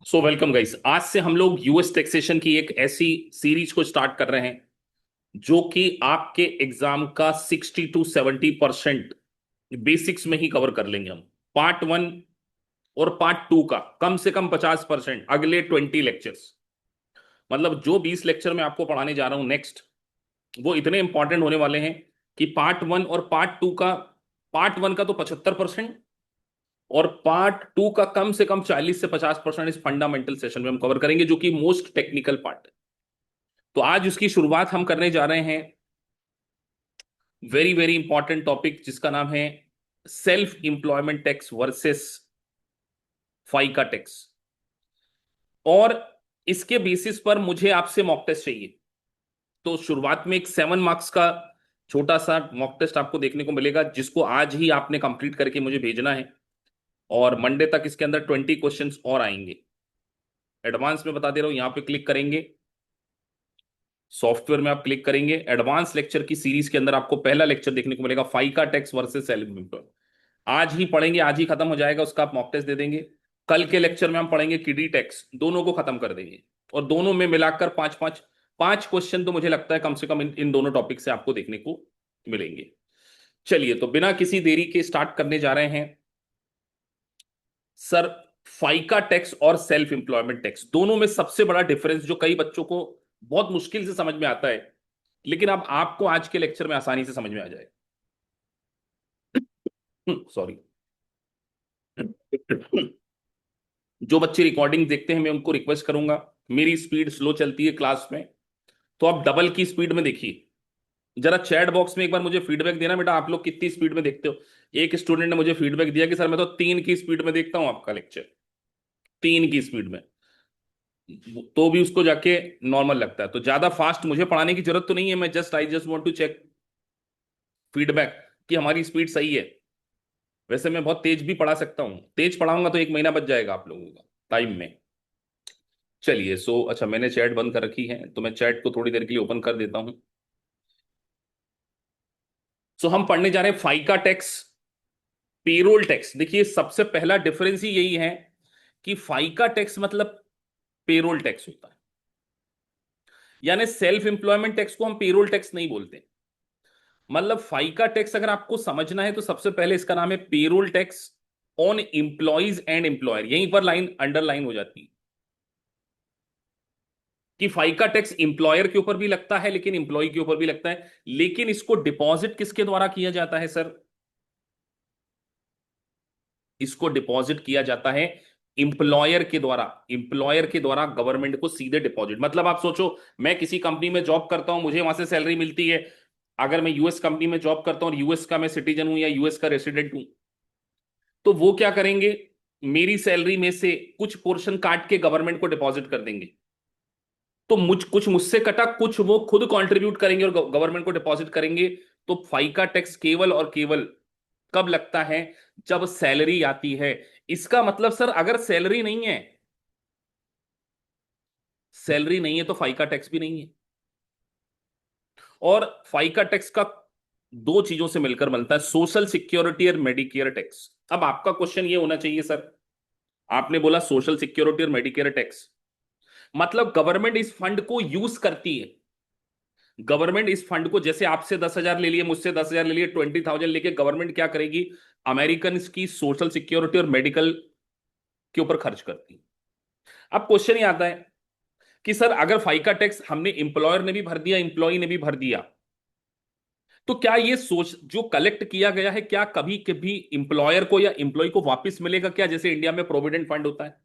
So welcome guys. आज से हम लोग यूएस टैक्सेशन की एक ऐसी सीरीज को स्टार्ट कर रहे हैं जो कि आपके एग्जाम का 60 to 70% बेसिक्स में ही कवर कर लेंगे हम। पार्ट 1 और पार्ट 2 का कम से कम 50% अगले 20 लेक्चर्स, मतलब जो 20 लेक्चर में आपको पढ़ाने जा रहा हूं नेक्स्ट, वो इतने इंपॉर्टेंट होने वाले हैं कि पार्ट 1 और पार्ट 2 का, पार्ट 1 का तो 75% और पार्ट 2 का कम से कम 40 से 50% इस फंडामेंटल सेशन में हम कवर करेंगे, जो कि मोस्ट टेक्निकल पार्ट है। तो आज उसकी शुरुआत हम करने जा रहे हैं वेरी वेरी इंपॉर्टेंट टॉपिक जिसका नाम है self employment tax versus FICA tax. और इसके बेसिस पर मुझे आपसे मॉक टेस्ट चाहिए। तो शुरुआत में एक 7 मार्क्स का छोटा सा मॉक टेस्ट आपको देखने को मिलेगा, जिसको आज ही आपने कंप्लीट करके मुझे भेजना है। और मंडे तक इसके अंदर 20 क्वेश्चंस और आएंगे। एडवांस में बता दे रहा हूं, यहां पे क्लिक करेंगे, सॉफ्टवेयर में आप क्लिक करेंगे, एडवांस लेक्चर की सीरीज के अंदर आपको पहला लेक्चर देखने को मिलेगा, फाइका टैक्स वर्सेस सेल्फ एम्प्लॉय। आज ही पढ़ेंगे, आज ही खत्म हो जाएगा, उसका आप मॉक टेस्ट दे देंगे। कल के लेक्चर में हम पढ़ेंगे किडी टैक्स, दोनों को खत्म कर देंगे। और दोनों में मिलाकर पांच पांच 5 क्वेश्चन तो मुझे लगता है कम से कम इन दोनों टॉपिक से आपको देखने को मिलेंगे। चलिए, तो बिना किसी देरी के स्टार्ट करने जा रहे हैं सर। फाइका टैक्स और सेल्फ एम्प्लॉयमेंट टैक्स दोनों में सबसे बड़ा डिफरेंस जो कई बच्चों को बहुत मुश्किल से समझ में आता है, लेकिन अब आपको आज के लेक्चर में आसानी से समझ में आ जाए। सॉरी। जो बच्चे रिकॉर्डिंग देखते हैं मैं उनको रिक्वेस्ट करूंगा, मेरी स्पीड स्लो चलती है क्लास में, तो आप डबल की स्पीड में देखिए। जरा चैट बॉक्स में एक बार मुझे फीडबैक देना बेटा, आप लोग कितनी स्पीड में देखते हो। एक स्टूडेंट ने मुझे फीडबैक दिया कि सर मैं तो 3 की स्पीड में देखता हूं आपका लेक्चर, 3 की स्पीड में, तो भी उसको जाके नॉर्मल लगता है। तो ज्यादा फास्ट मुझे पढ़ाने की जरूरत तो नहीं है, मैं I just want to check feedback कि हमारी स्पीड सही है। वैसे मैं बहुत तेज भी पढ़ा सकता हूँ, तेज पढ़ाऊंगा तो 1 महीना बच जाएगा आप लोगों का टाइम में। चलिए, सो अच्छा, मैंने चैट बंद कर रखी है तो मैं चैट को थोड़ी देर के लिए ओपन कर देता हूं। सो हम पढ़ने जा रहे हैं फाइका टैक्स, पेरोल टैक्स। देखिए, सबसे पहला डिफरेंस ही यही है कि फाइका टैक्स मतलब पेरोल टैक्स होता है, यानी सेल्फ एम्प्लॉयमेंट टैक्स को हम पेरोल टैक्स नहीं बोलते। मतलब फाइका टैक्स अगर आपको समझना है तो सबसे पहले इसका नाम है payroll tax on employees and employer. यहीं पर लाइन अंडरलाइन हो जाती है कि फाइका टैक्स एम्प्लॉयर के ऊपर भी लगता है लेकिन एम्प्लॉय के ऊपर भी लगता है। लेकिन इसको डिपॉजिट किसके द्वारा किया जाता है सर? इसको डिपॉजिट किया जाता है एम्प्लॉयर के द्वारा। एम्प्लॉयर के द्वारा गवर्नमेंट को सीधे डिपॉजिट। मतलब आप सोचो, मैं किसी कंपनी में जॉब करता हूं, मुझे वहां से सैलरी मिलती है। अगर मैं यूएस कंपनी में जॉब करता हूं और यूएस का मैं सिटीजन हूं या यूएस का रेसिडेंट हूं, तो वो क्या करेंगे, मेरी सैलरी में से कुछ पोर्शन काट के गवर्नमेंट को डिपॉजिट कर देंगे। तो कुछ मुझसे कटा, कुछ वो खुद कंट्रीब्यूट करेंगे और गवर्नमेंट को डिपॉजिट करेंगे। तो फाइका टैक्स केवल और केवल कब लगता है? जब सैलरी आती है। इसका मतलब सर, अगर सैलरी नहीं है, सैलरी नहीं है तो फाइका टैक्स भी नहीं है। और फाइका टैक्स का दो चीजों से मिलकर बनता है, सोशल सिक्योरिटी और मेडिकेयर टैक्स। अब आपका क्वेश्चन ये होना चाहिए सर, आपने बोला सोशल सिक्योरिटी और मेडिकेयर टैक्स, मतलब गवर्नमेंट इस फंड को यूज करती है। गवर्नमेंट इस फंड को, जैसे आपसे 10,000 ले लिए, मुझसे 10,000 ले लिए, 20,000 लेके गवर्नमेंट क्या करेगी, अमेरिकन की सोशल सिक्योरिटी और मेडिकल के ऊपर खर्च करती है। अब क्वेश्चन ये आता है कि सर अगर फाइका टैक्स हमने एम्प्लॉयर ने भी भर दिया, एम्प्लॉय ने भी भर दिया, तो क्या ये सोच जो कलेक्ट किया गया है, क्या कभी कभी एम्प्लॉयर को या एम्प्लॉय को वापस मिलेगा क्या? जैसे इंडिया में प्रोविडेंट फंड होता है,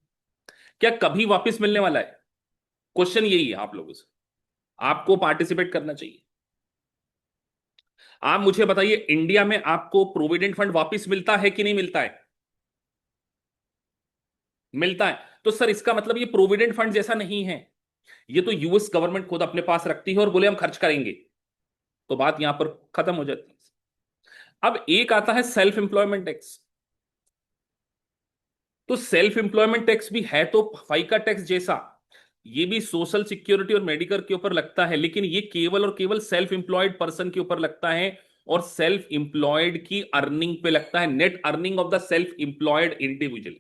क्या कभी वापस मिलने वाला है? क्वेश्चन यही है आप लोगों से, आपको पार्टिसिपेट करना चाहिए। आप मुझे बताइए, इंडिया में आपको प्रोविडेंट फंड वापस मिलता है कि नहीं मिलता है? मिलता है। तो सर इसका मतलब ये प्रोविडेंट फंड जैसा नहीं है, ये तो यूएस गवर्नमेंट खुद अपने पास रखती है और बोले हम खर्च करेंगे, तो बात यहां पर खत्म हो जाती है। अब एक आता है सेल्फ एम्प्लॉयमेंट टैक्स। तो सेल्फ एम्प्लॉयमेंट टैक्स भी है तो फाइका टैक्स जैसा, ये भी सोशल सिक्योरिटी और मेडिकल के ऊपर लगता है, लेकिन ये केवल और केवल सेल्फ एम्प्लॉयड पर्सन के ऊपर लगता है और सेल्फ एम्प्लॉयड की अर्निंग पे लगता है, net earning of the self employed individual.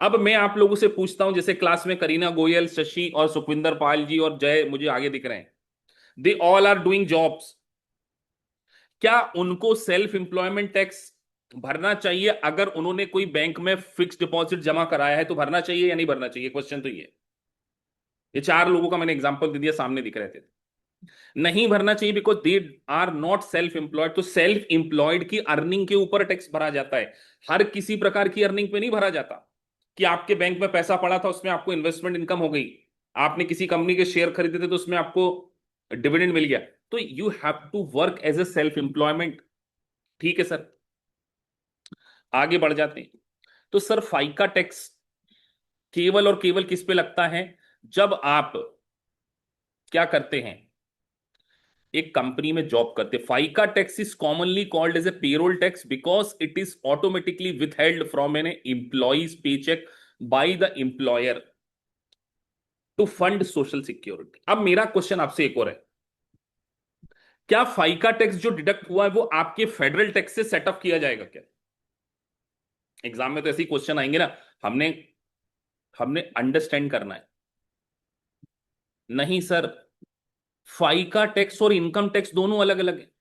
अब मैं आप लोगों से पूछता हूं, जैसे क्लास में करीना गोयल, शशि और सुखविंदर पाल जी और जय मुझे आगे दिख रहे हैं, they all are doing jobs. क्या उनको सेल्फ एम्प्लॉयमेंट टैक्स भरना चाहिए? अगर उन्होंने कोई बैंक में फिक्स डिपॉजिट जमा कराया है तो भरना चाहिए या नहीं भरना चाहिए? क्वेश्चन तो ये चार लोगों का मैंने एग्जांपल दे दिया, सामने दिख रहे थे। नहीं भरना चाहिए, because they are not self employed. तो सेल्फ एम्प्लॉयड की अर्निंग के ऊपर टैक्स भरा जाता है, हर किसी प्रकार की अर्निंग पे नहीं भरा जाता। कि आपके बैंक में पैसा पड़ा था, उसमें आपको इन्वेस्टमेंट इनकम हो गई, आपने किसी कंपनी के शेयर खरीदे थे तो उसमें आपको डिविडेंड मिल गया, तो you have to work as a self employment. ठीक है सर, आगे बढ़ जाते हैं। तो सर फाइका टैक्स केवल और केवल किस पे लगता है? जब आप क्या करते हैं, एक कंपनी में जॉब करते। FICA tax is commonly called as a payroll tax because it is automatically withheld from an employee's paycheck by the employer to fund social security. अब मेरा क्वेश्चन आपसे एक और है, क्या फाइका टैक्स जो डिडक्ट हुआ है वो आपके फेडरल टैक्स से सेटअप किया जाएगा क्या? एग्जाम में तो ऐसे ही क्वेश्चन आएंगे ना। हमने हमने अंडरस्टैंड करना है। नहीं सर, फाइका टैक्स और इनकम टैक्स दोनों अलग अलग है।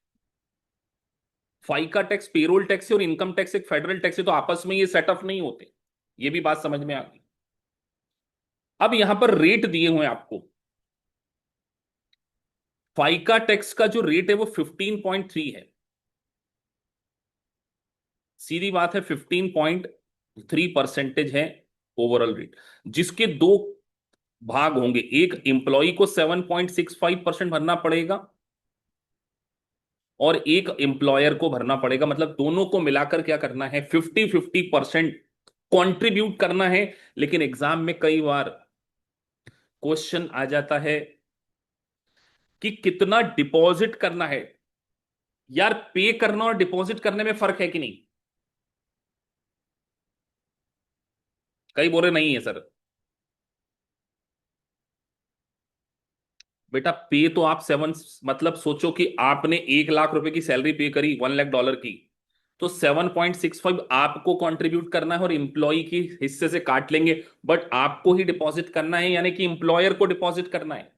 फाइका टैक्स पेरोल टैक्स है और इनकम टैक्स एक फेडरल टैक्स है, तो आपस में ये सेटअप नहीं होते। ये भी बात समझ में आ गई। अब यहां पर रेट दिए हुए हैं आपको। फाइका टैक्स का जो रेट है वो 15.3 है। सीधी बात है, 15.3% है ओवरऑल रेट, जिसके दो भाग होंगे। एक एम्प्लॉय को 7.65% भरना पड़ेगा और एक एम्प्लॉयर को भरना पड़ेगा। मतलब दोनों को मिलाकर क्या करना है, 50-50% कंट्रीब्यूट करना है। लेकिन एग्जाम में कई बार क्वेश्चन आ जाता है कि कितना डिपॉजिट करना है। यार पे करना और डिपॉजिट करने में फर्क है कि नहीं? कई बोल रहे नहीं है सर। बेटा पे तो आप सेवन, मतलब सोचो कि आपने 1 लाख रुपए की सैलरी पे करी, $1 लाख की, तो 7.65 आपको कंट्रीब्यूट करना है और इंप्लॉय की हिस्से से काट लेंगे, बट आपको ही डिपॉजिट करना है, यानी कि इंप्लॉयर को डिपॉजिट करना है।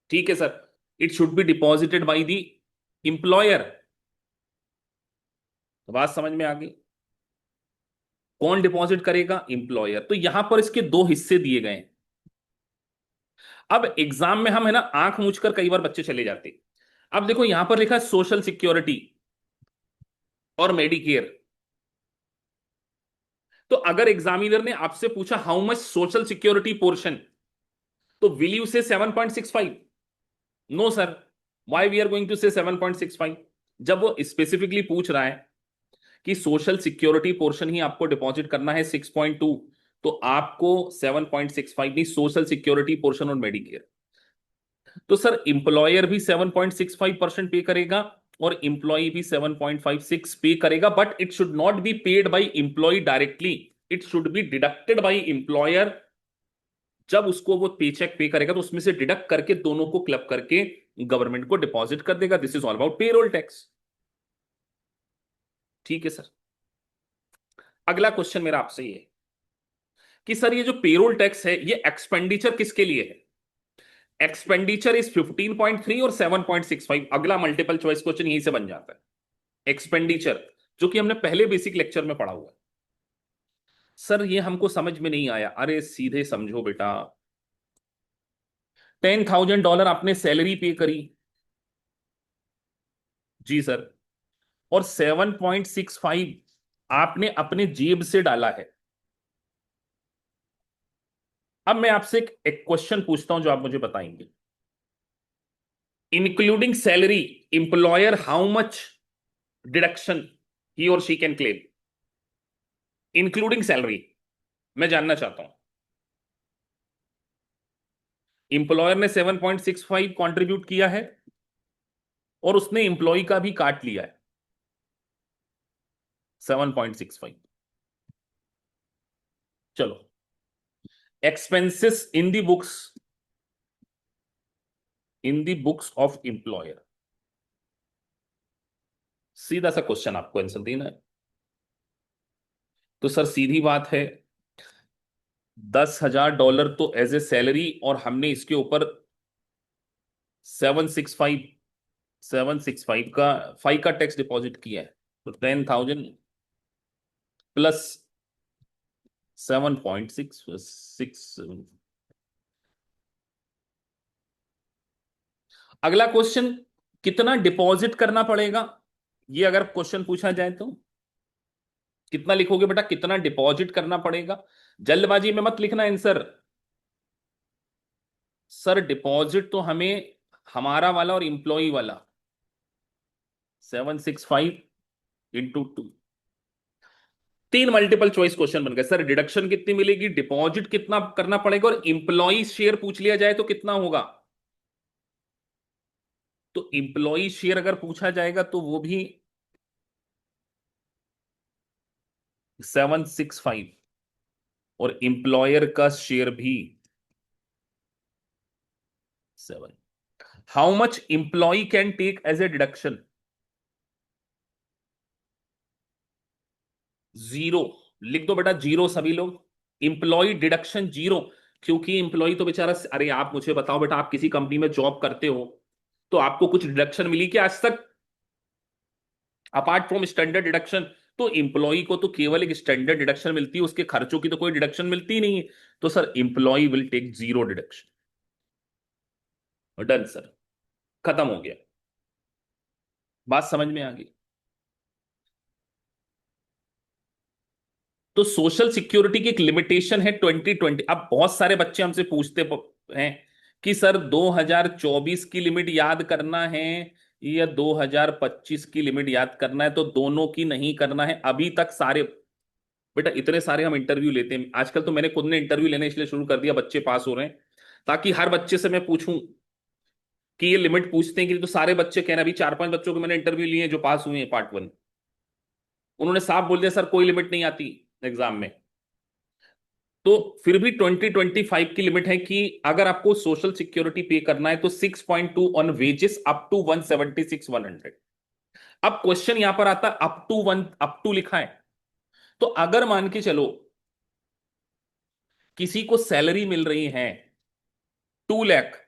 ठीक है sir, it should be deposited by the employer. बात समझ में आ गई? कौन डिपॉजिट करेगा? इंप्लॉयर। तो यहां पर इसके दो हिस्से दिए गए हैं। अब एग्जाम में हम है ना आंख मूंझकर कई बार बच्चे चले जाते हैं। अब देखो यहां पर लिखा है सोशल सिक्योरिटी और मेडिकेयर। तो अगर एग्जामिनर ने आपसे पूछा how much social security portion, तो will you say 7.65? No sir. Why we are going to say 7.65? जब वो स्पेसिफिकली पूछ रहा है कि सोशल सिक्योरिटी पोर्शन ही आपको डिपॉजिट करना है 6.2, तो आपको 7.65 नहीं, सोशल सिक्योरिटी पोर्शन और मेडिकेयर। तो सर इंप्लॉयर भी 7.65% पे करेगा और इंप्लॉय भी 7.56 पे करेगा, but it should not be paid by employee directly, it should be deducted by employer. जब उसको वो पेचेक पे करेगा तो उसमें से डिडक्ट करके दोनों को क्लब करके गवर्नमेंट को डिपॉजिट कर देगा। This is all about payroll tax. ठीक है सर। अगला क्वेश्चन मेरा आपसे ये है कि सर ये जो पेरोल टैक्स है ये एक्सपेंडिचर किसके लिए है? एक्सपेंडिचर इज 15.3 और 7.65। अगला मल्टीपल चॉइस क्वेश्चन यहीं से बन जाता है। एक्सपेंडिचर, जो कि हमने पहले बेसिक लेक्चर में पढ़ा हुआ है। सर ये हमको समझ में नहीं आया। अरे सीधे समझो बेटा, $10,000 आपने सैलरी पे करी। जी सर। और 7.65 आपने अपने जेब से डाला है। अब मैं आपसे एक क्वेश्चन पूछता हूं जो आप मुझे बताएंगे। Including salary, employer how much deduction he और she can claim? Including salary, मैं जानना चाहता हूं। इंप्लॉयर ने 7.65 कंट्रीब्यूट किया है और उसने इंप्लॉय का भी काट लिया है 7.65। चलो, expenses in the books, in the books of employer. सीधा सा क्वेश्चन आपको आंसर देना है। तो सर सीधी बात है, $10,000 तो एज ए सैलरी, और हमने इसके ऊपर 765 765 का 5 का टैक्स डिपॉजिट किया है। तो 10,000 प्लस 7.6 अगला क्वेश्चन, कितना डिपॉजिट करना पड़ेगा? ये अगर क्वेश्चन पूछा जाए तो कितना लिखोगे बेटा, कितना डिपॉजिट करना पड़ेगा? जल्दबाजी में मत लिखना आंसर। सर डिपॉजिट तो हमें हमारा वाला और इंप्लॉई वाला 765 × 2, तीन मल्टीपल चॉइस क्वेश्चन बन गए सर। डिडक्शन कितनी मिलेगी, डिपॉजिट कितना करना पड़ेगा, और इंप्लॉई शेयर पूछ लिया जाए तो कितना होगा? तो इंप्लॉई शेयर अगर पूछा जाएगा तो वो भी 765, और इंप्लॉयर का शेयर भी 7। How much employee can take as a deduction? 0। लिख दो बेटा 0 सभी लोग। इंप्लॉय डिडक्शन 0, क्योंकि इंप्लॉय तो बेचारा, अरे आप मुझे बताओ बेटा, आप किसी कंपनी में जॉब करते हो तो आपको कुछ डिडक्शन मिली क्या आज तक, अपार्ट फ्रॉम स्टैंडर्ड डिडक्शन? तो इंप्लॉय को तो केवल एक स्टैंडर्ड डिडक्शन मिलती है, उसके खर्चों की तो कोई डिडक्शन मिलती ही नहीं है। तो sir employee will take 0 deduction. Done sir, खत्म हो गया। बात समझ में आ गई? तो सोशल सिक्योरिटी की एक लिमिटेशन है 2020। अब बहुत सारे बच्चे हमसे पूछते हैं कि सर 2024 की लिमिट याद करना है या 2025 की लिमिट याद करना है, तो दोनों की नहीं करना है अभी तक सारे। बेटा इतने सारे हम इंटरव्यू लेते हैं आजकल, तो मैंने खुद ने इंटरव्यू लेने इसलिए शुरू कर दिया, बच्चे पास हो रहे हैं, ताकि हर बच्चे से मैं पूछूं कि ये लिमिट पूछते हैं कि, तो सारे बच्चे कह रहे हैं, अभी 4-5 बच्चों के मैंने इंटरव्यू लिए हैं जो पास हुए हैं पार्ट 1, उन्होंने साफ बोल दिया सर कोई लिमिट नहीं आती एग्जाम में। तो फिर भी 2025 की लिमिट है कि अगर आपको सोशल सिक्योरिटी पे करना है तो 6.2 ऑन वेजेस अप टू 176,100। अब क्वेश्चन यहां पर आता है अप टू 1, अप टू लिखा है, तो अगर मान के चलो किसी को सैलरी मिल रही है 2 लाख,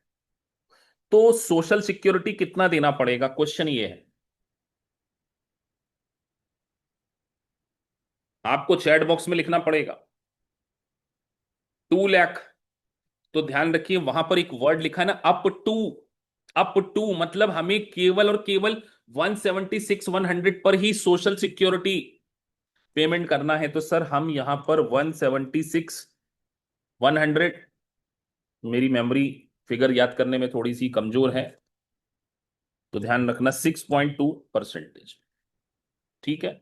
तो सोशल सिक्योरिटी कितना देना पड़ेगा, क्वेश्चन ये है। आपको चैट बॉक्स में लिखना पड़ेगा 2 लाख। तो ध्यान रखिए वहां पर एक वर्ड लिखा है ना, अप टू। अप टू मतलब हमें केवल और केवल 176,100 पर ही सोशल सिक्योरिटी पेमेंट करना है। तो सर हम यहां पर 176,100, मेरी मेमोरी फिगर याद करने में थोड़ी सी कमजोर है, तो ध्यान रखना 6.2%। ठीक है,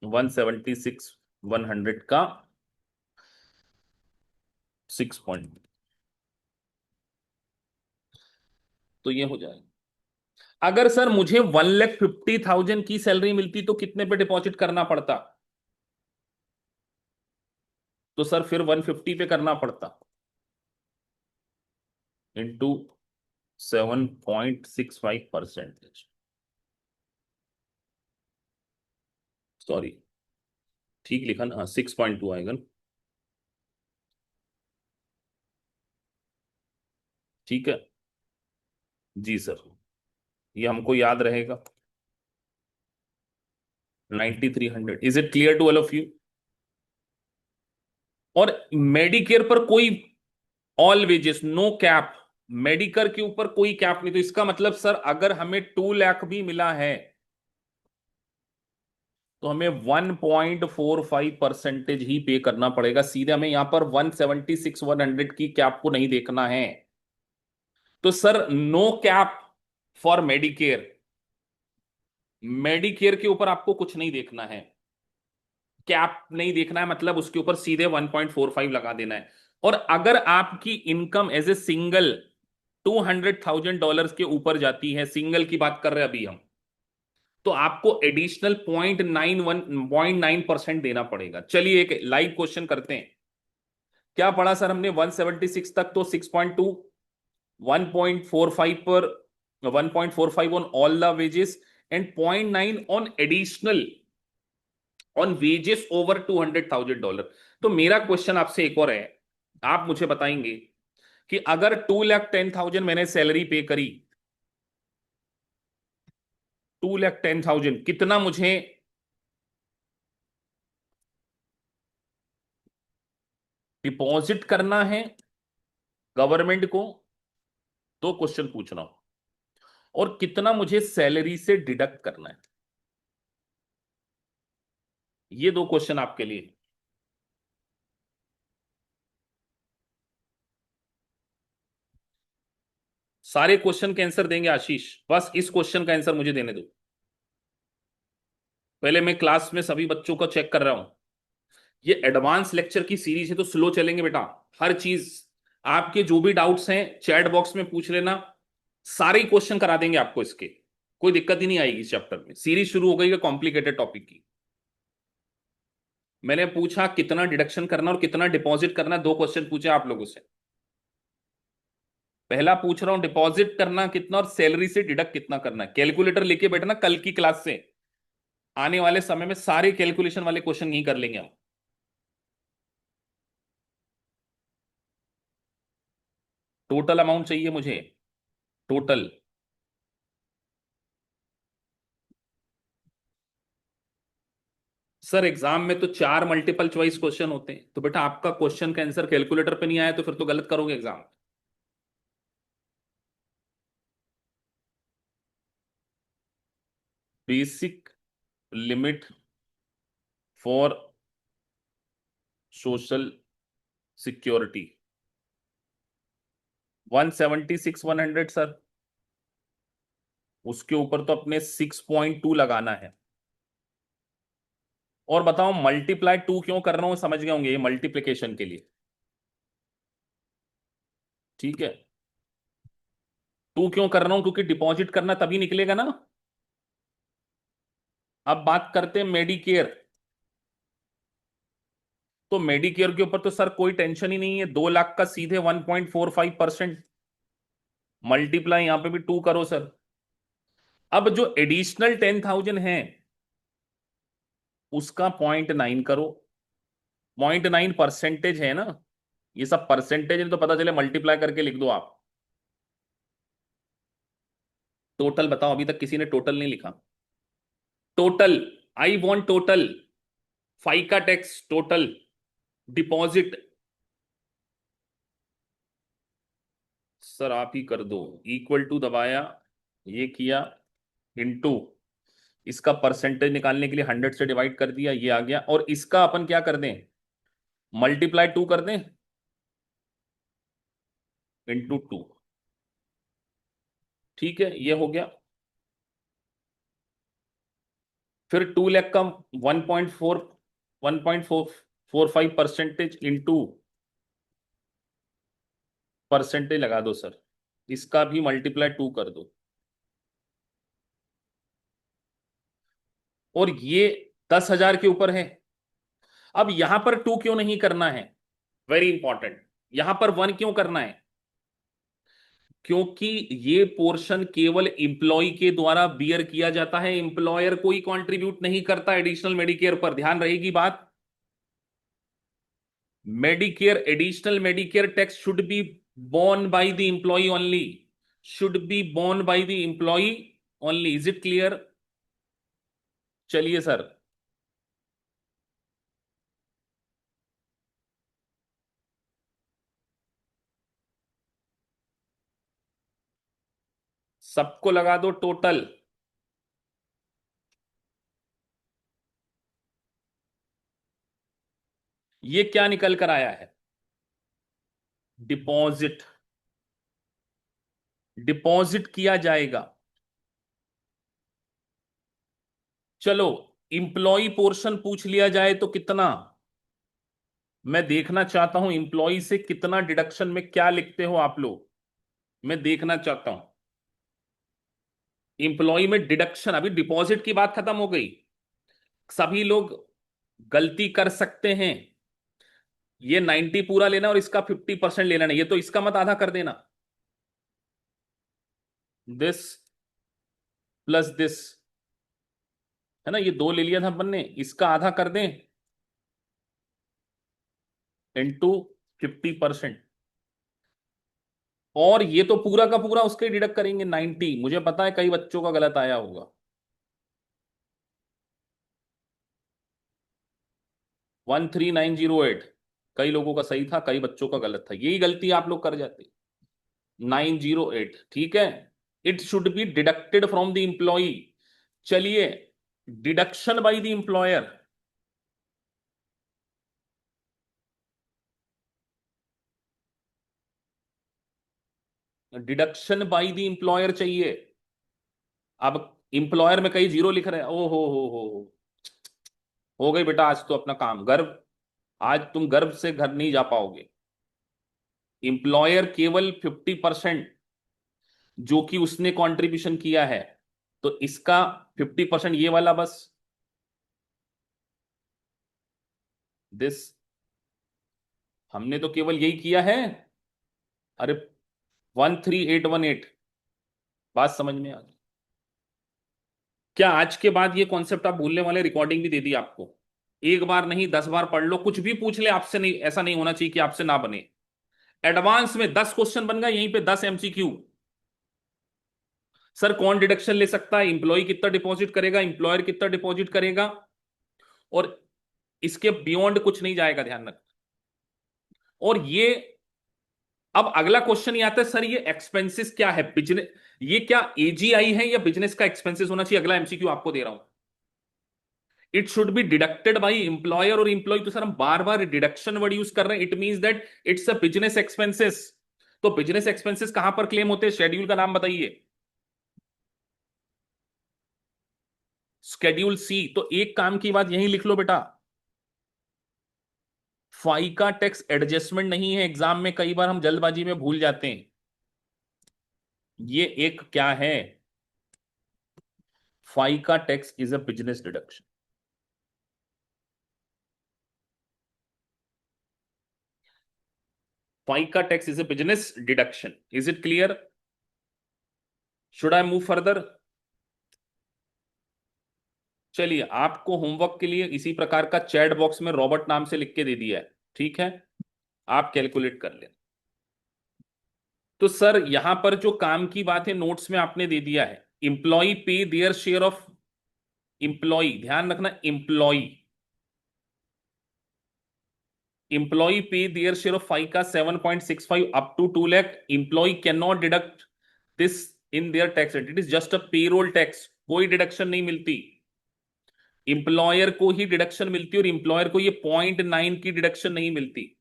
176,100 का 6 तो ये हो जाएगा। अगर सर मुझे 1,50,000 की सैलरी मिलती तो कितने पे डिपॉजिट करना पड़ता? तो सर फिर 150 पे करना पड़ता, इंटू 7.65%। सॉरी, ठीक लिखा ना, 6.2 आएगा ना? ठीक है जी सर, ये हमको याद रहेगा। 9,300, is it clear to all of you? और मेडिकेयर पर कोई all wages no cap, Medicare के ऊपर कोई कैप नहीं। तो इसका मतलब सर अगर हमें 2 लाख भी मिला है तो हमें 1.45% ही पे करना पड़ेगा सीधे, हमें यहां पर 176,100 की कैप को नहीं देखना है। तो sir no cap for Medicare, Medicare के ऊपर आपको कुछ नहीं देखना है, कैप नहीं देखना है, मतलब उसके ऊपर सीधे 1.45 लगा देना है। और अगर आपकी इनकम एज ए सिंगल $200,000 के ऊपर जाती है, सिंगल की बात कर रहे हैं अभी हम, तो आपको एडिशनल 0.91 देना पड़ेगा। चलिए एक लाइव क्वेश्चन करते हैं। क्या पढ़ा सर हमने 176 तक? तो 6.2, 1.45 पर, 1.45 on all the wages, and 0.9 on additional on wages over $200,000। तो मेरा क्वेश्चन आपसे एक और है, आप मुझे बताएंगे कि अगर 2,10,000 मैंने सैलरी पे करी, 2,10,000 कितना मुझे डिपॉजिट करना है गवर्नमेंट को, तो क्वेश्चन पूछ रहा हूं, और कितना मुझे सैलरी से डिडक्ट करना है। ये दो क्वेश्चन आपके लिए। सारे क्वेश्चन के आंसर देंगे आशीष, बस इस क्वेश्चन का आंसर मुझे देने दो। पहले मैं क्लास में सभी बच्चों को चेक कर रहा हूं। ये एडवांस लेक्चर की सीरीज है तो स्लो चलेंगे बेटा। हर चीज, आपके जो भी डाउट्स हैं चैट बॉक्स में पूछ लेना, सारे क्वेश्चन करा देंगे आपको इसके। कोई दिक्कत ही नहीं आएगी इस चैप्टर में। सीरीज शुरू हो गई है कॉम्प्लिकेटेड टॉपिक की। मैंने पूछा कितना डिडक्शन करना और कितना डिपॉजिट करना, दो क्वेश्चन पूछे आप लोगों से। पहला पूछ रहा हूं डिपॉजिट करना कितना और सैलरी से डिडक्ट कितना करना है। कैलकुलेटर लेके बैठना, कल की क्लास से आने वाले समय में सारे कैलकुलेशन वाले क्वेश्चन यही कर लेंगे हम। टोटल अमाउंट चाहिए मुझे, टोटल। सर एग्जाम में तो 4 मल्टीपल चॉइस क्वेश्चन होते हैं, तो बेटा आपका क्वेश्चन का आंसर कैलकुलेटर पे नहीं आया तो फिर तो गलत करोगे exam. Basic limit for social security 176,100 sir. उसके ऊपर तो अपने 6.2 लगाना है। और बताओ मल्टीप्लाई 2 क्यों कर रहा हूं, समझ गए होंगे, ये मल्टीप्लिकेशन के लिए। ठीक है, 2 क्यों कर रहा हूं, क्योंकि डिपॉजिट करना तभी निकलेगा ना। अब बात करते हैं मेडिकेयर। तो मेडिकेयर के ऊपर तो सर कोई टेंशन ही नहीं है, 2 लाख का सीधे 1.45%। मल्टीप्लाई यहां पे भी 2 करो सर। अब जो एडिशनल 10,000 है उसका 0.9 करो। 0.9 परसेंटेज है ना, ये सब परसेंटेज है तो पता चले मल्टीप्लाई करके लिख दो आप। टोटल बताओ, अभी तक किसी ने टोटल नहीं लिखा। Total, I want total. FICA tax total, deposit. Sir आप ही कर दो। इक्वल टू दबाया, ये किया, इनटू, इसका परसेंटेज निकालने के लिए 100 से डिवाइड कर दिया, ये आ गया। और इसका अपन क्या कर दें, मल्टीप्लाई 2 कर दें, इंटू 2। ठीक है, ये हो गया। फिर 2 लाख का 1.45% इंटू परसेंटेज लगा दो सर, इसका भी मल्टीप्लाई 2 कर दो। और ये 10,000 के ऊपर है। अब यहां पर 2 क्यों नहीं करना है, वेरी इंपॉर्टेंट। यहां पर 1 क्यों करना है, क्योंकि ये पोर्शन केवल इंप्लॉय के द्वारा बियर किया जाता है, इंप्लॉयर कोई कंट्रीब्यूट नहीं करता एडिशनल मेडिकेयर पर, ध्यान रहेगी बात। Medicare, additional Medicare tax should be borne by the employee only, should be borne by the employee only, is it clear? चलिए सर, सबको लगा दो टोटल। ये क्या निकल कर आया है, डिपॉजिट। डिपॉजिट किया जाएगा। चलो, इंप्लॉय पोर्शन पूछ लिया जाए तो कितना, मैं देखना चाहता हूं इंप्लॉय से कितना डिडक्शन में क्या लिखते हो आप लोग, मैं देखना चाहता हूं। इंप्लॉय में डिडक्शन, अभी डिपॉजिट की बात खत्म हो गई। सभी लोग गलती कर सकते हैं, ये 90 पूरा लेना और इसका 50% लेना नहीं, ये तो इसका मत आधा कर देना, दिस प्लस दिस। है ना, ये 2 ले लिया था अपन ने, इसका आधा कर दें इंटू 50%। और ये तो पूरा का पूरा उसके डिडक्ट करेंगे 90। मुझे पता है कई बच्चों का गलत आया होगा। 13908 कई लोगों का सही था, कई बच्चों का गलत था, यही गलती आप लोग कर जाते। 908 ठीक है। It should be deducted from the employ. चलिए, deduction by the employer. Deduction by the employer चाहिए। अब एम्प्लॉयर में कई जीरो लिख रहे हैं, ओ हो गई बेटा, आज तो अपना काम गर्व। आज तुम गर्व से घर नहीं जा पाओगे। एम्प्लॉयर केवल 50% जो कि उसने कंट्रीब्यूशन किया है, तो इसका 50% ये वाला बस, दिस, हमने तो केवल यही किया है। अरे 13818, बात समझ में आ गई? क्या आज के बाद ये कॉन्सेप्ट आप भूलने वाले? रिकॉर्डिंग भी दे दी आपको, एक बार नहीं 10 बार पढ़ लो, कुछ भी पूछ ले आपसे, नहीं ऐसा नहीं होना चाहिए कि आपसे ना बने। एडवांस में 10 क्वेश्चन बन गए, यहीं पे 10 MCQ। सर कौन डिडक्शन ले सकता है, इंप्लॉय कितना डिपॉजिट करेगा, एम्प्लॉयर कितना डिपॉजिट करेगा, और इसके बियॉन्ड कुछ नहीं जाएगा, ध्यान रख। और ये, अब अगला क्वेश्चन ये आता है, सर ये एक्सपेंसेस क्या है बिजनेस, ये क्या AGI है या बिजनेस का एक्सपेंसेस होना चाहिए? अगला MCQ आपको दे रहा हूं। It should be deducted by employer और इंप्लॉय, तो सर हम बार बार डिडक्शन वर्ड यूज कर रहे हैं, it means that it's a business expenses. तो बिजनेस एक्सपेंसेस कहां पर क्लेम होते हैं, शेड्यूल का नाम बताइए। Schedule C। तो एक काम की बात यहीं लिख लो बेटा, फाइका टैक्स एडजस्टमेंट नहीं है, एग्जाम में कई बार हम जल्दबाजी में भूल जाते हैं। ये एक क्या है, FICA tax is a business deduction. FICA tax is a business deduction. Is it clear? Should I move further? चलिए, आपको होमवर्क के लिए इसी प्रकार का चैट बॉक्स में रॉबर्ट नाम से लिख के दे दिया है, ठीक है, आप कैलकुलेट कर लें। तो सर यहां पर जो काम की बात है नोट्स में आपने दे दिया है, इंप्लॉय पे देयर शेयर ऑफ, इंप्लॉय ध्यान रखना, इंप्लॉय पे देयर शेयर ऑफ फाइव का 7.65 up to 2 lakh. Employee can not deduct this in their tax rate, it is just a payroll tax, कोई डिडक्शन नहीं मिलती। इंप्लॉयर को ही डिडक्शन मिलती है, और इंप्लॉयर को ये 0.9 की डिडक्शन नहीं मिलती।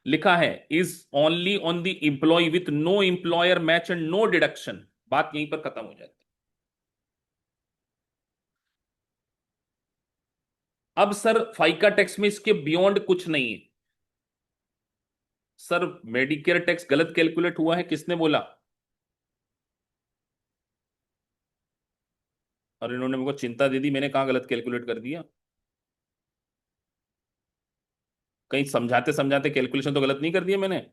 लिखा है is only on the employee with no employer match and no deduction, बात यहीं पर खत्म हो जाती है। अब सर फाइका टैक्स में इसके बियॉन्ड कुछ नहीं है। सर मेडिकेयर टैक्स गलत कैलकुलेट हुआ है, किसने बोला? और इन्होंने मेरे को चिंता दे दी, मैंने कहा गलत कैलकुलेट कर दिया? कहीं समझाते समझाते कैलकुलेशन तो गलत नहीं कर दिया मैंने?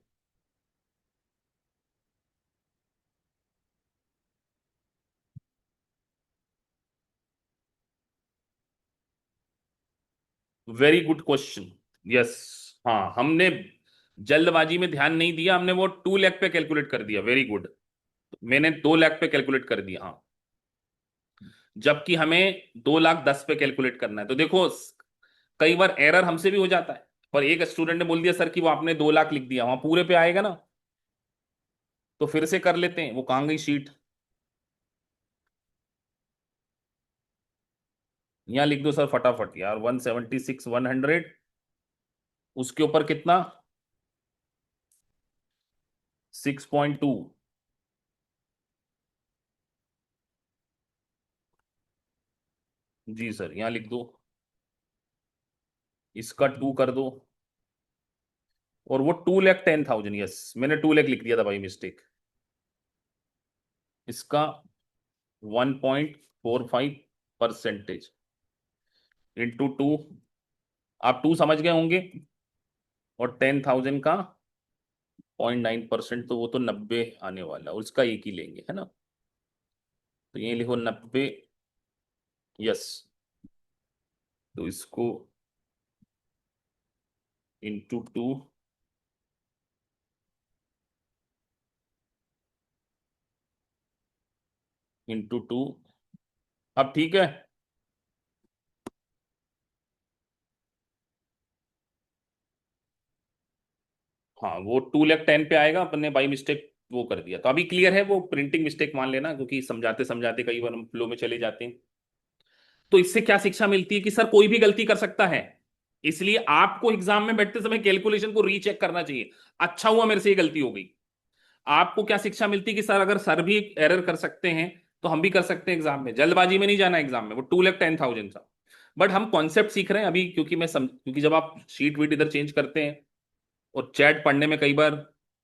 Very good question. यस, हाँ हमने जल्दबाजी में ध्यान नहीं दिया, हमने वो 2 लाख पे कैलकुलेट कर दिया, वेरी गुड। मैंने 2 लाख पे कैलकुलेट कर दिया, हाँ, जबकि हमें 2 लाख 10 पे कैलकुलेट करना है। तो देखो, कई बार एरर हमसे भी हो जाता है, पर एक स्टूडेंट ने बोल दिया सर कि वो आपने 2 लाख लिख दिया, वहां पूरे पे आएगा ना, तो फिर से कर लेते हैं। वो कहाँ गई शीट? यहाँ लिख दो सर फटाफट यार, 176 100, उसके ऊपर कितना, 6.2। जी सर, यहाँ लिख दो, इसका 2 कर दो, और वो 2,10,000, यस मैंने 2 लाख लिख दिया था भाई, मिस्टेक। इसका 1.45% इंटू 2, आप 2 समझ गए होंगे, और 10,000 का 0.9%, तो वो तो 90 आने वाला, उसका एक ही लेंगे, है ना? तो ये लिखो 90, यस। तो इसको इंटू टू, इंटू टू। अब ठीक है। हाँ, वो 2 लाख 10 पे आएगा, अपन ने बाई मिस्टेक वो कर दिया, तो अभी क्लियर है, वो प्रिंटिंग मिस्टेक मान लेना, क्योंकि समझाते समझाते कई बार हम फ्लो में चले जाते हैं। तो इससे क्या शिक्षा मिलती है कि सर कोई भी गलती कर सकता है, इसलिए आपको एग्जाम में बैठते समय कैलकुलेशन को रीचेक करना चाहिए। अच्छा हुआ मेरे से ये गलती हो गई। आपको क्या शिक्षा मिलती है कि सर अगर सर भी एरर कर सकते हैं तो हम भी कर सकते हैं एग्जाम में। जल्दबाजी में नहीं जाना एग्जाम में, वो 2 लाख 10 थाउजेंड था। बट हम कॉन्सेप्ट सीख रहे हैं अभी, क्योंकि क्योंकि जब आप शीट वीट इधर चेंज करते हैं और चैट पढ़ने में कई बार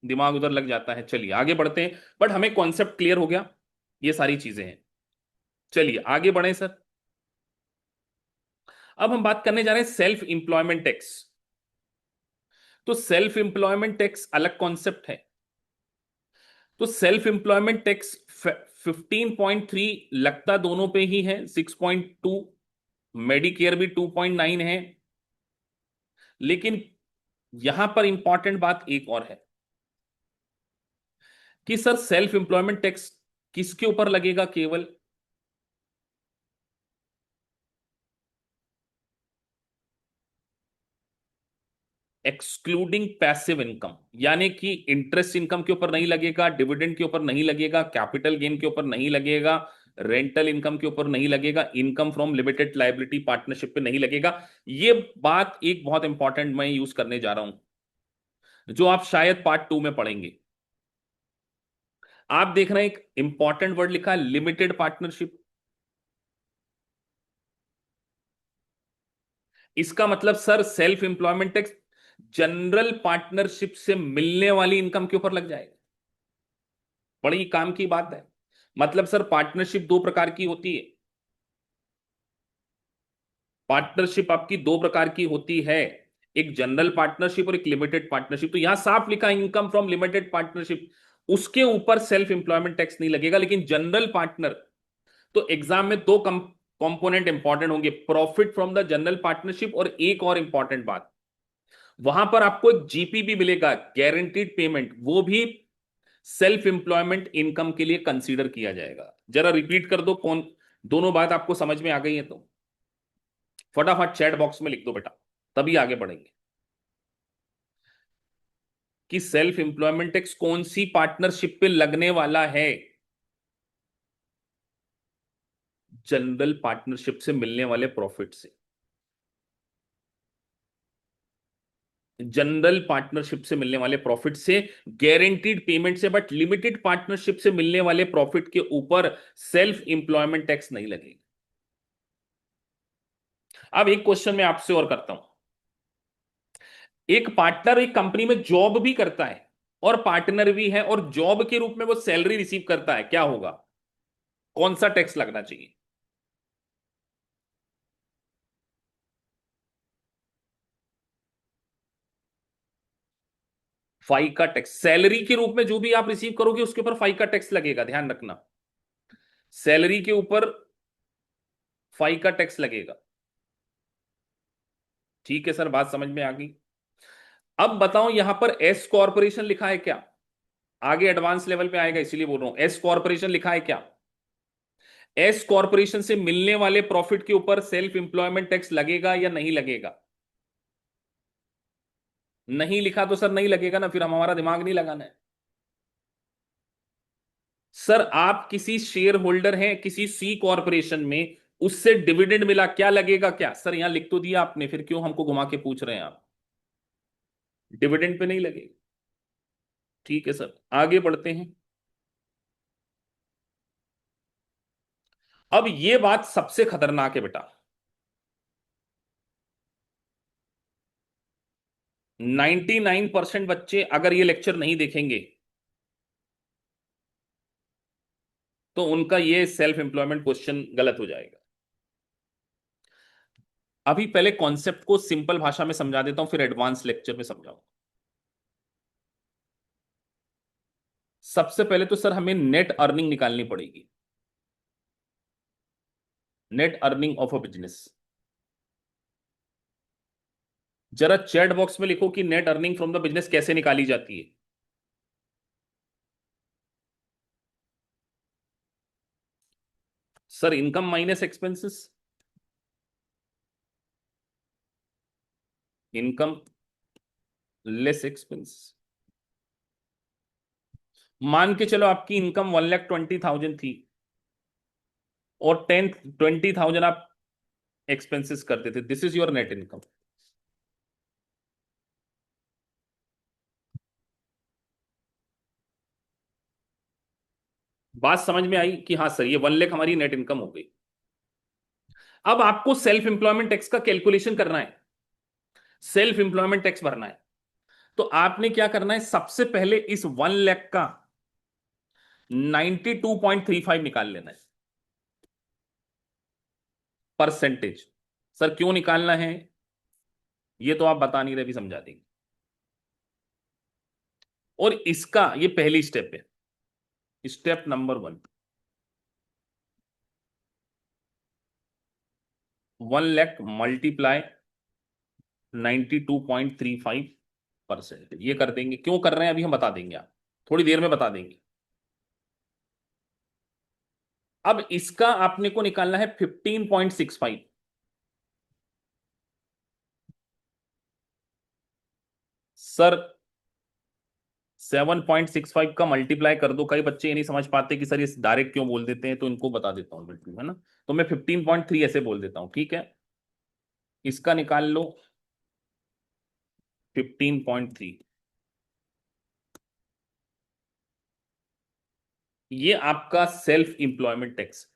दिमाग उधर लग जाता है। चलिए आगे बढ़ते हैं, बट हमें कॉन्सेप्ट क्लियर हो गया, ये सारी चीजें हैं। चलिए आगे बढ़े सर। अब हम बात करने जा रहे हैं सेल्फ इंप्लॉयमेंट टैक्स। तो सेल्फ इंप्लॉयमेंट टैक्स अलग कॉन्सेप्ट है। तो सेल्फ इंप्लॉयमेंट टैक्स 15.3 लगता दोनों पे ही है, 6.2, मेडिकेयर भी 2.9 है। लेकिन यहां पर इंपॉर्टेंट बात एक और है कि सर सेल्फ इंप्लॉयमेंट टैक्स किसके ऊपर लगेगा? केवल एक्सक्लूडिंग पैसिव इनकम, यानी कि इंटरेस्ट इनकम के ऊपर नहीं लगेगा, डिविडेंड के ऊपर नहीं लगेगा, कैपिटल गेन के ऊपर नहीं लगेगा, रेंटल इनकम के ऊपर नहीं लगेगा, income from limited liability partnership पे नहीं लगेगा। ये बात एक बहुत इंपॉर्टेंट मैं यूज करने जा रहा हूं, जो आप शायद पार्ट 2 में पढ़ेंगे। आप देख रहे हैं एक इंपॉर्टेंट वर्ड लिखा है, लिमिटेड पार्टनरशिप। इसका मतलब sir self employment tax general partnership से मिलने वाली इनकम के ऊपर लग जाएगा। बड़ी काम की बात है। मतलब सर पार्टनरशिप दो प्रकार की होती है। पार्टनरशिप आपकी दो प्रकार की होती है, एक जनरल पार्टनरशिप और एक लिमिटेड पार्टनरशिप। तो यहां साफ लिखा है इनकम फ्रॉम लिमिटेड पार्टनरशिप, उसके ऊपर सेल्फ इंप्लॉयमेंट टैक्स नहीं लगेगा। लेकिन जनरल पार्टनर, तो एग्जाम में दो कंपोनेंट इंपॉर्टेंट होंगे, profit from the general partnership, और एक और इंपॉर्टेंट बात, वहां पर आपको एक जीपीबी मिलेगा, गारंटीड पेमेंट, वो भी सेल्फ इंप्लॉयमेंट इनकम के लिए कंसीडर किया जाएगा। जरा रिपीट कर दो, कौन दोनों बात आपको समझ में आ गई है तो फटाफट चैट बॉक्स में लिख दो बेटा, तभी आगे बढ़ेंगे। कि सेल्फ इंप्लॉयमेंट टैक्स कौन सी पार्टनरशिप पे लगने वाला है? जनरल पार्टनरशिप से मिलने वाले प्रॉफिट से। जनरल पार्टनरशिप से मिलने वाले प्रॉफिट से, गारंटीड पेमेंट से, बट लिमिटेड पार्टनरशिप से मिलने वाले प्रॉफिट के ऊपर सेल्फ इंप्लॉयमेंट टैक्स नहीं लगेगा। अब एक क्वेश्चन मैं आपसे और करता हूं। एक पार्टनर एक कंपनी में जॉब भी करता है और पार्टनर भी है, और जॉब के रूप में वो सैलरी रिसीव करता है, क्या होगा? कौन सा टैक्स लगना चाहिए? फाइका टैक्स। सैलरी के रूप में जो भी आप रिसीव करोगे उसके ऊपर फाइका टैक्स लगेगा, ध्यान रखना। सैलरी के ऊपर फाइका टैक्स लगेगा। ठीक है सर, बात समझ में आ गई। अब बताओ यहां पर एस कॉर्पोरेशन लिखा है क्या? आगे एडवांस लेवल पे आएगा इसीलिए बोल रहा हूं, एस कॉर्पोरेशन लिखा है क्या? एस कॉर्पोरेशन से मिलने वाले प्रॉफिट के ऊपर सेल्फ इंप्लॉयमेंट टैक्स लगेगा या नहीं लगेगा? नहीं लिखा तो सर नहीं लगेगा ना, फिर हम हमारा दिमाग नहीं लगाना है। सर आप किसी शेयर होल्डर हैं किसी सी कॉर्पोरेशन में, उससे डिविडेंड मिला, क्या लगेगा? क्या सर यहां लिख तो दिया आपने, फिर क्यों हमको घुमा के पूछ रहे हैं आप? डिविडेंड पे नहीं लगेगा। ठीक है सर, आगे बढ़ते हैं। अब ये बात सबसे खतरनाक है बेटा। 99% बच्चे अगर ये लेक्चर नहीं देखेंगे तो उनका ये सेल्फ इंप्लॉयमेंट क्वेश्चन गलत हो जाएगा। अभी पहले कॉन्सेप्ट को सिंपल भाषा में समझा देता हूं, फिर एडवांस लेक्चर में समझाऊं। सबसे पहले तो सर हमें नेट अर्निंग निकालनी पड़ेगी, net earning of a business. जरा चैट बॉक्स में लिखो कि net earning from the business कैसे निकाली जाती है। Sir income minus expenses, income less expense. मान के चलो आपकी इनकम 1,20,000 थी और 20,000 आप एक्सपेंसेस करते थे, this is your net income. बात समझ में आई कि हाँ सर ये 1 लाख हमारी नेट इनकम हो गई। अब आपको सेल्फ इंप्लॉयमेंट टैक्स का कैलकुलेशन करना है, सेल्फ इंप्लॉयमेंट टैक्स भरना है। तो आपने क्या करना है, सबसे पहले इस 1 लाख का 92.35 निकाल लेना है परसेंटेज। सर क्यों निकालना है ये तो आप बता नहीं रहे, भी समझा देंगे। और इसका ये पहली स्टेप है, स्टेप नंबर 1, 1 लाख मल्टीप्लाई 92.35%, ये कर देंगे। क्यों कर रहे हैं अभी हम बता देंगे, आप थोड़ी देर में बता देंगे। अब इसका आपने को निकालना है 15.65। सर 7.65 का मल्टीप्लाई कर दो। कई बच्चे ये नहीं समझ पाते कि सर ये डायरेक्ट क्यों बोल देते हैं, तो इनको बता देता हूं बिल्कुल, है ना। तो मैं 15.3 ऐसे बोल देता हूं, ठीक है। इसका निकाल लो 15.3, ये आपका सेल्फ इंप्लॉयमेंट टैक्स।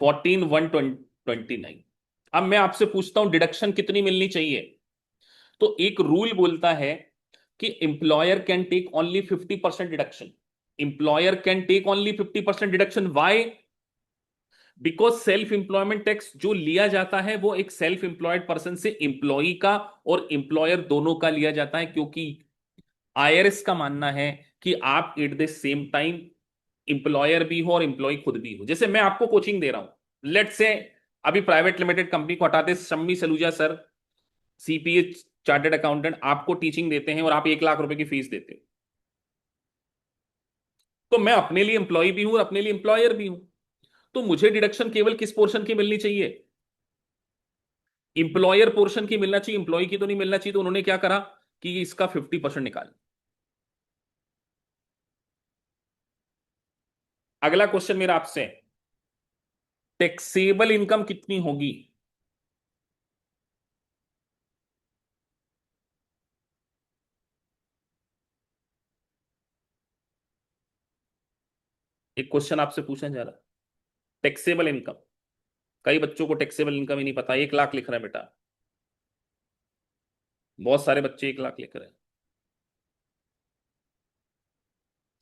14,129। अब मैं आपसे पूछता हूं डिडक्शन कितनी मिलनी चाहिए। तो एक रूल बोलता है कि employer can take only 50% deduction. Employer can take only 50% deduction, why? Because self employment tax जो लिया जाता है वो एक सेल्फ इंप्लॉयड पर्सन से एम्प्लॉय का और एम्प्लॉयर दोनों का लिया जाता है, क्योंकि आईआरएस का मानना है कि आप at the same time employer भी हो और एम्प्लॉय खुद भी हो। जैसे मैं आपको कोचिंग दे रहा हूं, लेट से अभी प्राइवेट लिमिटेड कंपनी को हटाते, Shammi Saluja sir CPA chartered accountant आपको टीचिंग देते हैं और आप 1 लाख रुपए की फीस देते हो, तो मैं अपने लिए एम्प्लॉय भी हूं और अपने लिए एम्प्लॉयर भी हूं। तो मुझे डिडक्शन केवल किस पोर्शन की मिलनी चाहिए, इंप्लॉयर पोर्शन की मिलना चाहिए, इंप्लॉय की तो नहीं मिलना चाहिए। तो उन्होंने क्या करा कि इसका 50% निकाल। अगला क्वेश्चन मेरा आपसे, टैक्सेबल इनकम कितनी होगी। एक क्वेश्चन आपसे पूछा जा रहा, टैक्सेबल इनकम। कई बच्चों को टैक्सेबल इनकम ही नहीं पता, 1 लाख लिख रहे हैं बेटा, बहुत सारे बच्चे 1 लाख लिख रहे हैं।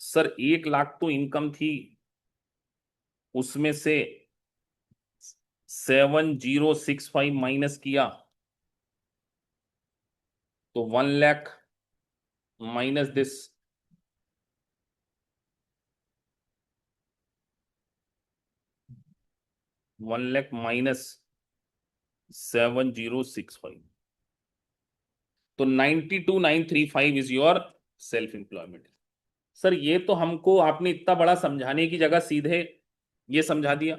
सर 1 लाख तो इनकम थी, उसमें से 7,065 माइनस किया तो 1 lakh minus this, 1 lakh minus 7,065, तो 92,935 is your self employment. Sir ये तो हमको आपने इतना बड़ा समझाने की जगह सीधे ये समझा दिया,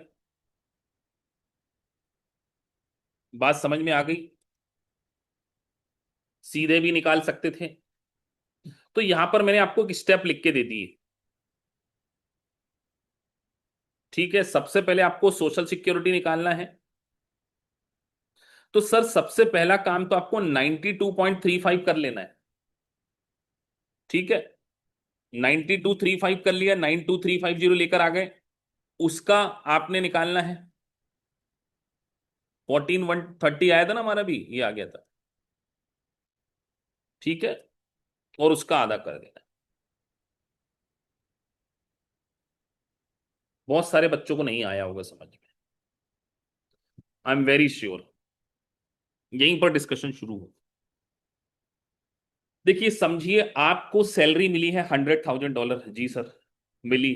बात समझ में आ गई। सीधे भी निकाल सकते थे। तो यहां पर मैंने आपको एक स्टेप लिख के दे दिए, ठीक है। सबसे पहले आपको सोशल सिक्योरिटी निकालना है। तो सर सबसे पहला काम तो आपको 92.35 कर लेना है, ठीक है। 9235 कर लिया, 92,350 लेकर आ गए। उसका आपने निकालना है 14,130 आया था ना हमारा, भी ये आ गया था, ठीक है। और उसका आधा कर देना। बहुत सारे बच्चों को नहीं आया होगा समझ में, आई एम वेरी श्योर। यहीं पर डिस्कशन शुरू हो। देखिए समझिए, आपको सैलरी मिली है $100,000, जी सर मिली।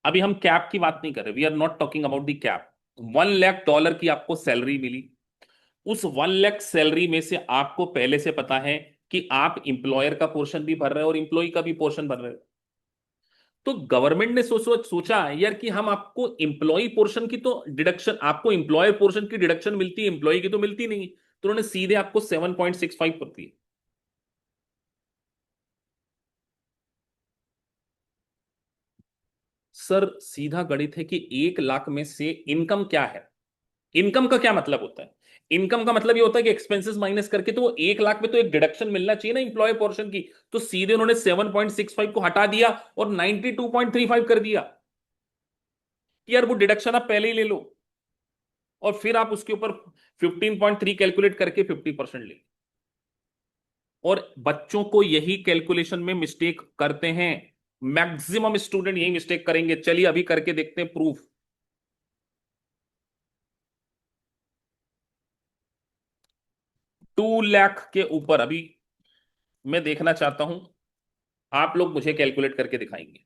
अभी हम कैप की बात नहीं कर रहे, we are not talking about the cap. $1 lakh की आपको सैलरी मिली, उस 1 लाख सैलरी में से आपको पहले से पता है कि आप इंप्लॉयर का पोर्शन भी भर रहे हो और इंप्लॉय का भी पोर्शन भर रहे हो। तो गवर्नमेंट ने सोचा यार कि हम आपको इंप्लॉय पोर्शन की तो डिडक्शन, आपको इंप्लॉयर पोर्शन की डिडक्शन मिलती है, इंप्लॉय की तो मिलती नहीं, तो उन्होंने सीधे आपको 7.65 पर दी। सर सीधा गणित है कि 1 लाख में से इनकम क्या है। इनकम का क्या मतलब होता है? इनकम का मतलब ये होता है कि एक्सपेंसेस माइनस करके तो वो 1 लाख में तो एक डिडक्शन मिलना चाहिए ना इंप्लॉय पोर्शन की। तो सीधे उन्होंने 7.65 को हटा दिया और 92.35 कर दिया कि यार वो डिडक्शन आप पहले ही ले लो, और फिर आप उसके ऊपर 15.3 कैलकुलेट करके 50% ले। और बच्चों को यही कैलकुलेशन में मिस्टेक करते हैं, मैक्सिमम स्टूडेंट यही मिस्टेक करेंगे। चलिए अभी करके देखते हैं प्रूफ। 2 लाख के ऊपर अभी मैं देखना चाहता हूं, आप लोग मुझे कैलकुलेट करके दिखाएंगे।